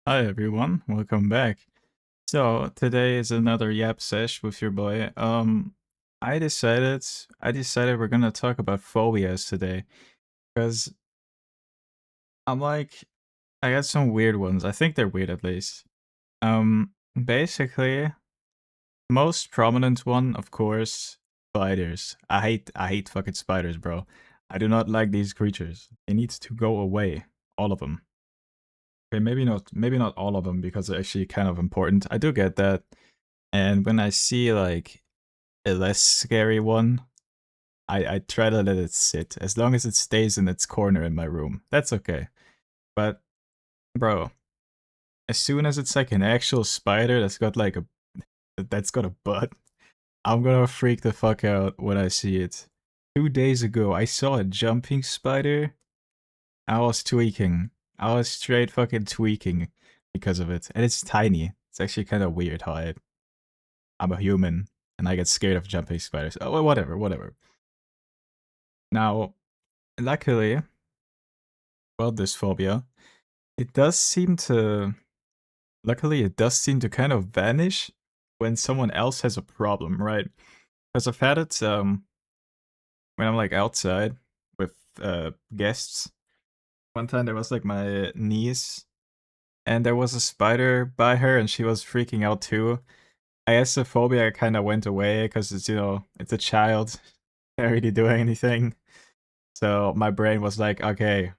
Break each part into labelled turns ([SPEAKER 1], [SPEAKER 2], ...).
[SPEAKER 1] Hi everyone, welcome back. So today is another Yap Sesh with your boy. I decided we're gonna talk about phobias today because I'm like I got some weird ones. I think they're weird at least. Basically, most prominent one, of course, spiders. I hate fucking spiders, bro. I do not like these creatures. They need to go away, all of them. Okay, maybe not all of them because they're actually kind of important. I do get that. And when I see like a less scary one, I try to let it sit. As long as it stays in its corner in my room. That's okay. But bro, as soon as it's like an actual spider that's got a butt, I'm gonna freak the fuck out when I see it. 2 days ago I saw a jumping spider. I was tweaking. I was straight fucking tweaking because of it. And it's tiny. It's actually kind of weird how I'm a human and I get scared of jumping spiders. Oh, well, whatever. Now, luckily, well, this phobia, it does seem to, luckily, it does seem to kind of vanish when someone else has a problem, right? Because I've had it when I'm like outside with guests. One time there was like my niece, and there was a spider by her, and she was freaking out too. I guess the phobia kind of went away because it's a child, can't really do anything. So my brain was like, okay,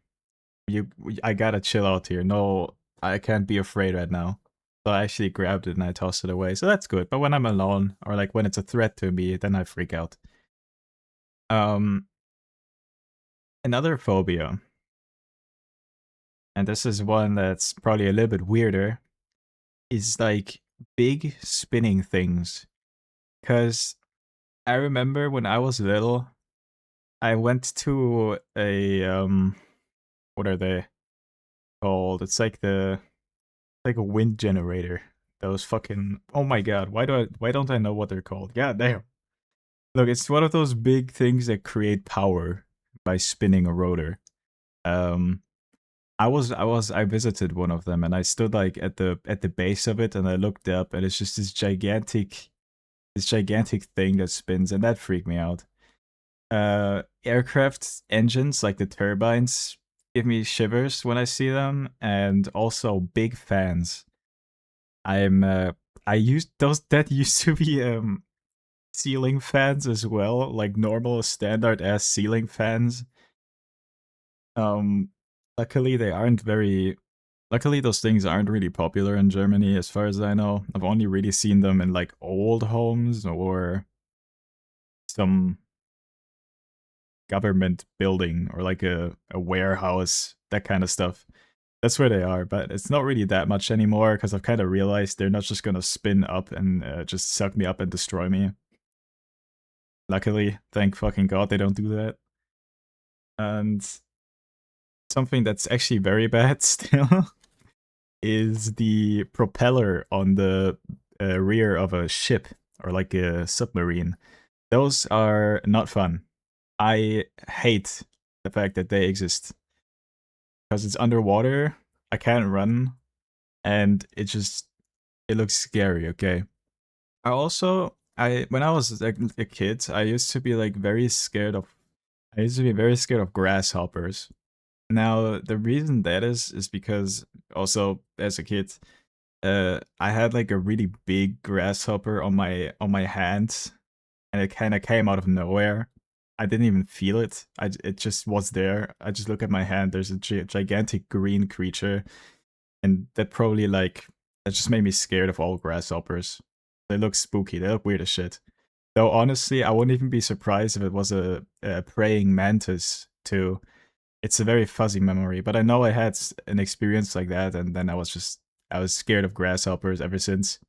[SPEAKER 1] I gotta chill out here. No, I can't be afraid right now. So I actually grabbed it and I tossed it away. So that's good. But when I'm alone or like when it's a threat to me, then I freak out. Um, Another phobia, and this is one that's probably a little bit weirder, is like big spinning things. Cause I remember when I was little, I went to a what are they called? It's like a wind generator. Those fucking oh my god, why don't I know what they're called? God damn. Look, it's one of those big things that create power by spinning a rotor. Um I visited one of them and I stood like at the base of it and I looked up and it's just this gigantic thing that spins and that freaked me out. Aircraft engines like the turbines give me shivers when I see them and also big fans. I'm I used those that used to be ceiling fans as well, like normal standard ass ceiling fans. Um luckily they aren't very luckily those things aren't really popular in Germany as far as I know. I've only really seen them in like old homes or some government building or like a warehouse, that kind of stuff. That's where they are, but it's not really that much anymore because I've kind of realized they're not just gonna spin up and just suck me up and destroy me. Luckily, thank fucking god they don't do that. And something that's actually very bad still is the propeller on the rear of a ship or like a submarine. Those are not fun. I hate the fact that they exist because it's underwater. I can't run, and it looks scary. Okay. I when I was like a kid, I used to be very scared of grasshoppers. Now the reason that is because also as a kid, I had like a really big grasshopper on my hand, and it kind of came out of nowhere. I didn't even feel it. It just was there. I just look at my hand. There's a gigantic green creature, and that just made me scared of all grasshoppers. They look spooky. They look weird as shit. Though honestly, I wouldn't even be surprised if it was a praying mantis too. It's a very fuzzy memory, but I know I had an experience like that, and then I was scared of grasshoppers ever since.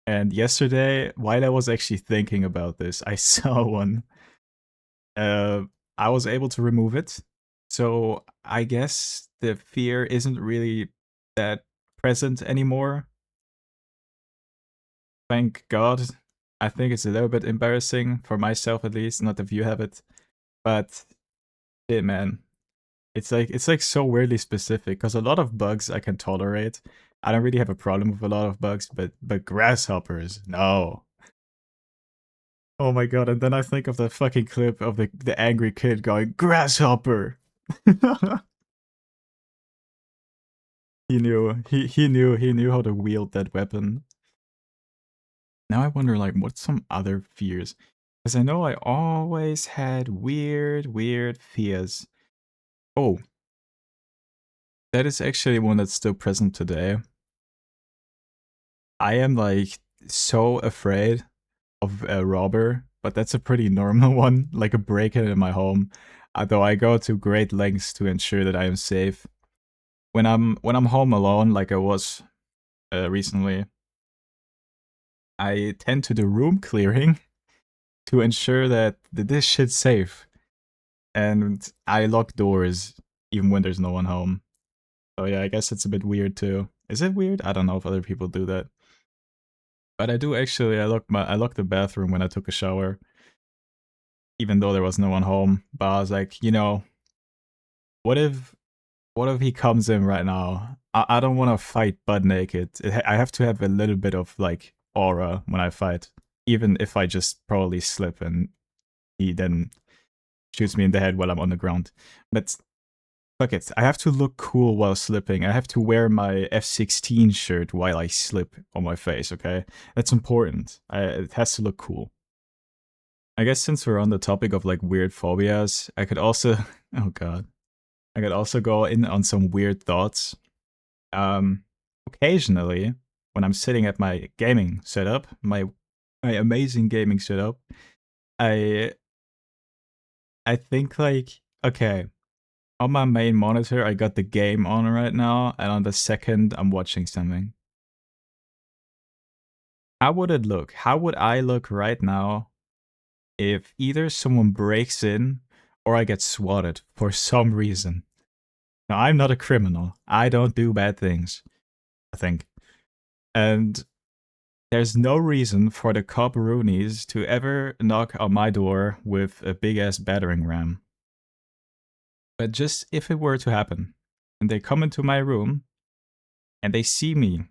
[SPEAKER 1] And yesterday, while I was actually thinking about this, I saw one. Uh, I was able to remove it, so I guess the fear isn't really that present anymore. Thank God. I think it's a little bit embarrassing for myself at least, not if you have it. But shit, man, it's like so weirdly specific because a lot of bugs I can tolerate, I don't really have a problem with a lot of bugs, but grasshoppers, no. Oh my god! And then I think of the fucking clip of the angry kid going grasshopper. He knew how to wield that weapon. Now I wonder, like, what's some other fears? Because I know I always had weird fears. Oh, that is actually one that's still present today. I am like so afraid of a robber, but that's a pretty normal one, like a break-in in my home. Though I go to great lengths to ensure that I am safe. When I'm home alone, like I was recently, I tend to do room clearing to ensure that this shit's safe. And I lock doors even when there's no one home. So yeah, I guess it's a bit weird too. Is it weird? I don't know if other people do that. But I do actually. I locked the bathroom when I took a shower, even though there was no one home. But I was like, what if he comes in right now? I don't want to fight butt naked. I have to have a little bit of like aura when I fight, even if I just probably slip and he then shoots me in the head while I'm on the ground. But fuck it, I have to look cool while slipping. I have to wear my F-16 shirt while I slip on my face, okay? That's important. It has to look cool. I guess since we're on the topic of like weird phobias, I could also oh god. I could also go in on some weird thoughts. Um Occasionally when I'm sitting at my gaming setup, my amazing gaming setup, I I think like okay, on my main monitor, I got the game on right now, and on the second, I'm watching something. How would it look? How would I look right now if either someone breaks in or I get swatted for some reason? Now, I'm not a criminal. I don't do bad things, I think. And there's no reason for the cop Roonies to ever knock on my door with a big ass battering ram. But just if it were to happen, and they come into my room and they see me.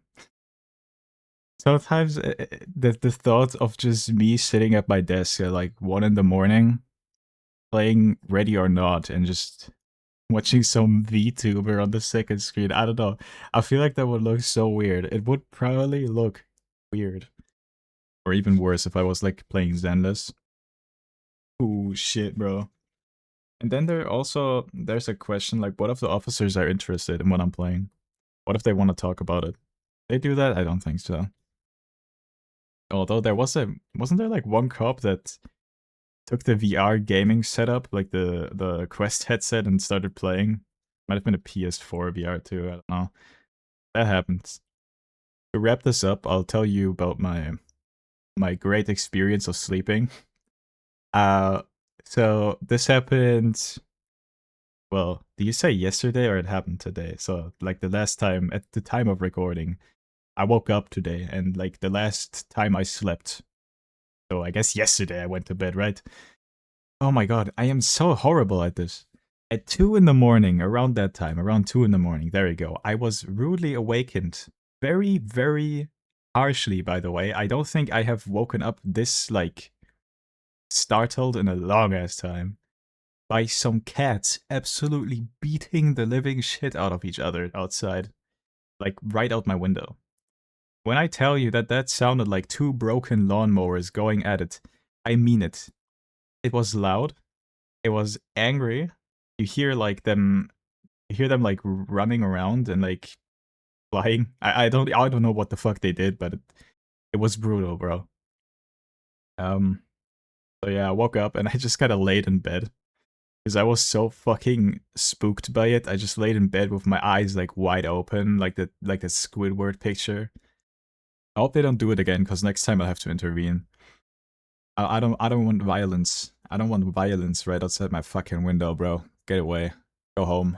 [SPEAKER 1] Sometimes the thought of just me sitting at my desk at like 1 in the morning, playing Ready or Not, and just watching some VTuber on the second screen. I don't know. I feel like that would look so weird. It would probably look weird. Or even worse if I was like playing Zenless. Ooh, shit, bro. And then there's a question like, what if the officers are interested in what I'm playing? What if they want to talk about it? They do that? I don't think so. Although wasn't there like one cop that took the VR gaming setup, like the Quest headset, and started playing? Might have been a PS4 VR too, I don't know. That happens. To wrap this up, I'll tell you about my great experience of sleeping. Uh so this happened, well, do you say yesterday or it happened today? So like the last time at the time of recording, I woke up today and like the last time I slept. So I guess yesterday I went to bed, right? Oh my god, I am so horrible at this. At 2 in the morning, around that time, around 2 in the morning, there you go, I was rudely awakened. Very harshly, by the way. I don't think I have woken up this, like, startled in a long ass time. By some cats absolutely beating the living shit out of each other outside. Like, right out my window. When I tell you that that sounded like two broken lawnmowers going at it, I mean it. It was loud. It was angry. You hear like them, you hear them like running around and like flying. I don't know what the fuck they did, but it was brutal, bro. Um, so yeah, I woke up and I just kind of laid in bed because I was so fucking spooked by it. I just laid in bed with my eyes like wide open, like the Squidward picture. I hope they don't do it again because next time I'll have to intervene. I don't want violence. I don't want violence right outside my fucking window, bro. Get away. Go home.